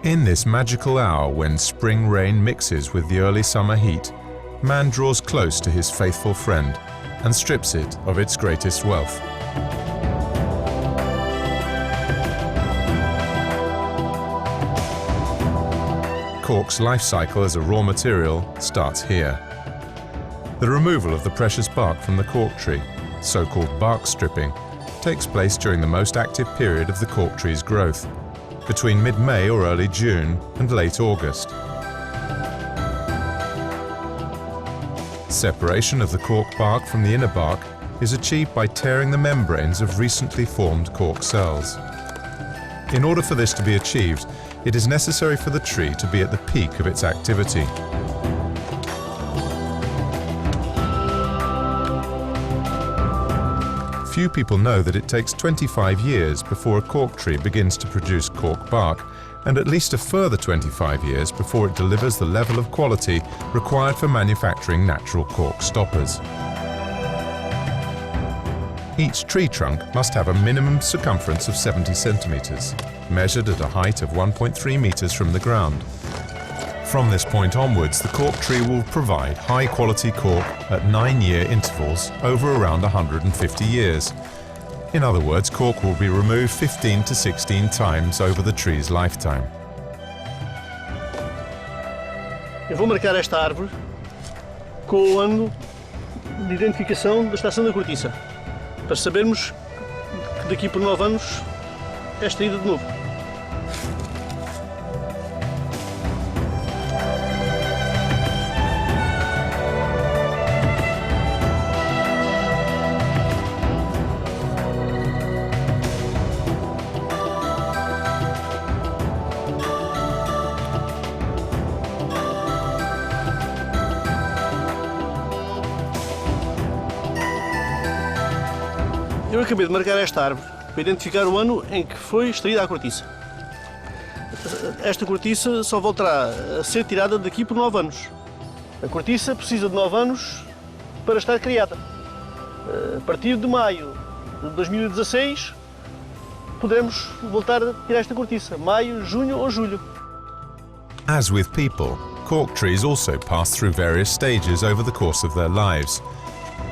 In this magical hour when spring rain mixes with the early summer heat, man draws close to his faithful friend and strips it of its greatest wealth. Cork's life cycle as a raw material starts here. The removal of the precious bark from the cork tree, so-called bark stripping, takes place during the most active period of the cork tree's growth, between mid-May or early June and late August. Separation of the cork bark from the inner bark is achieved by tearing the membranes of recently formed cork cells. In order for this to be achieved, it is necessary for the tree to be at the peak of its activity. Few people know that it takes 25 years before a cork tree begins to produce cork bark, and at least a further 25 years before it delivers the level of quality required for manufacturing natural cork stoppers. Each tree trunk must have a minimum circumference of 70 centimeters, measured at a height of 1.3 meters from the ground. From this point onwards, the cork tree will provide high-quality cork at 9-year intervals over around 150 years. In other words, cork will be removed 15 to 16 times over the tree's lifetime. Eu vou marcar esta árvore com o ano de identificação da estação da cortiça, para sabermos que daqui por 9 anos é extraída de novo. Eu acabei de marcar esta árvore para identificar o ano em que foi extraída a cortiça. Esta cortiça só voltará a ser tirada daqui por 9 anos. A cortiça precisa de 9 anos para estar criada. A partir de maio de 2016 poderemos voltar a tirar esta cortiça, maio, junho ou julho. As with people, cork trees also pass through various stages over the course of their lives.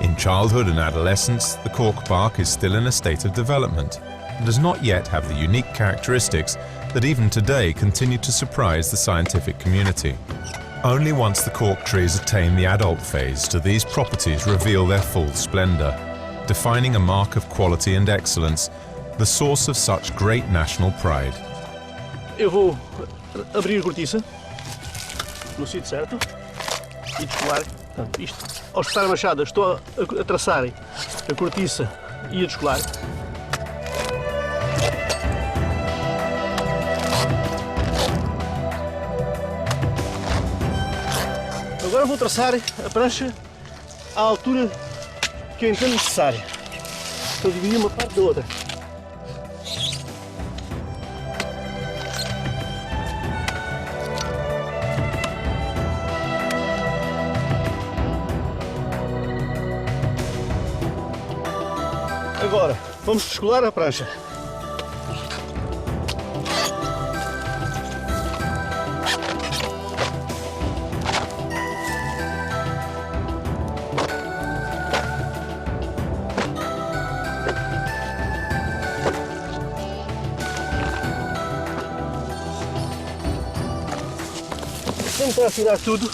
In childhood and adolescence, the cork bark is still in a state of development and does not yet have the unique characteristics that even today continue to surprise the scientific community. Only once the cork trees attain the adult phase do these properties reveal their full splendor, defining a mark of quality and excellence, the source of such great national pride. Eu vou abrir a cortiça no sítio certo e descolar. Portanto, isto, ao espetar a machada, estou a traçar a cortiça e a descolar. Agora vou traçar a prancha à altura que eu entendo necessária, para dividir uma parte da outra. Agora, vamos descolar a prancha. Tentar tirar tudo,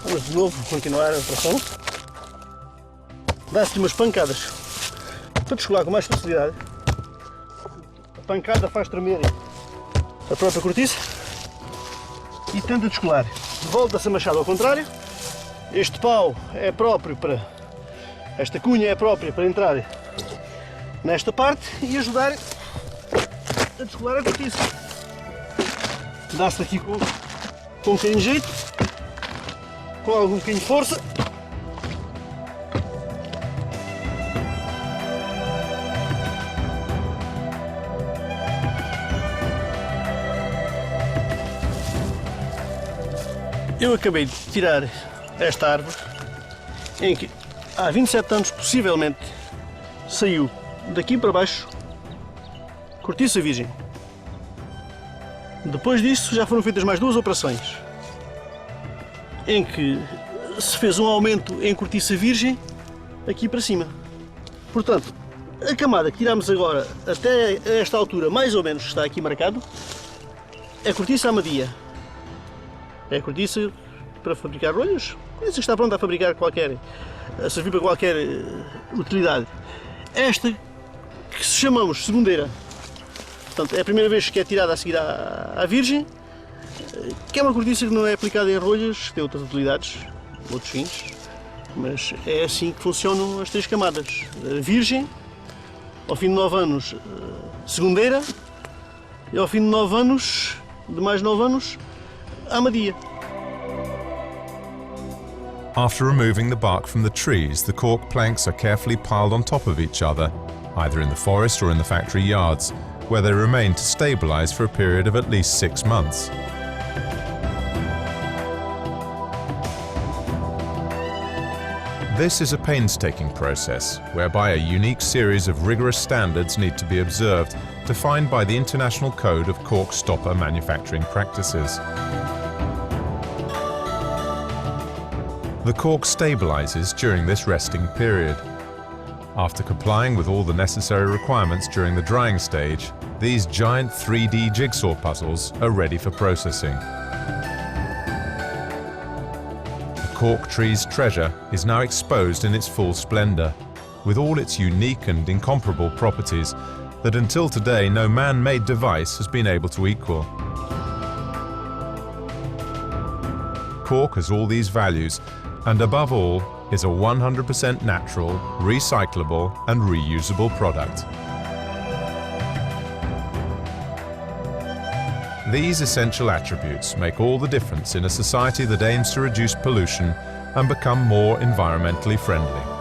vamos de novo continuar a operação. Dá-se umas pancadas para descolar com mais facilidade. A pancada faz tremer a própria cortiça e tenta descolar. Volta-se a machado ao contrário. Este pau é próprio para... Esta cunha é própria para entrar nesta parte e ajudar a descolar a cortiça. Dá-se aqui com um bocadinho de jeito, com algum bocadinho de força. Eu acabei de tirar esta árvore em que há 27 anos possivelmente saiu daqui para baixo cortiça virgem. Depois disso já foram feitas mais 2 operações em que se fez um aumento em cortiça virgem aqui para cima. Portanto, a camada que tiramos agora até esta altura, mais ou menos, está aqui marcado, é cortiça amadia. É cortiça para fabricar rolhas. Cortiça que está pronta a fabricar a servir para qualquer utilidade. Esta que chamamos segundeira. Portanto, é a primeira vez que é tirada a seguir à virgem, que é uma cortiça que não é aplicada em rolhas, tem outras utilidades, outros fins, mas é assim que funcionam as 3 camadas. A virgem, ao fim de 9 anos, segundeira, e ao fim de 9 anos, de mais 9 anos, a amadia. After removing the bark from the trees, the cork planks are carefully piled on top of each other, either in the forest or in the factory yards, where they remain to stabilize for a period of at least 6 months. This is a painstaking process, whereby a unique series of rigorous standards need to be observed, defined by the International Code of Cork Stopper Manufacturing Practices. The cork stabilizes during this resting period. After complying with all the necessary requirements during the drying stage, these giant 3D jigsaw puzzles are ready for processing. The cork tree's treasure is now exposed in its full splendor, with all its unique and incomparable properties that until today no man-made device has been able to equal. Cork has all these values, and above all is a 100% natural, recyclable and reusable product. These essential attributes make all the difference in a society that aims to reduce pollution and become more environmentally friendly.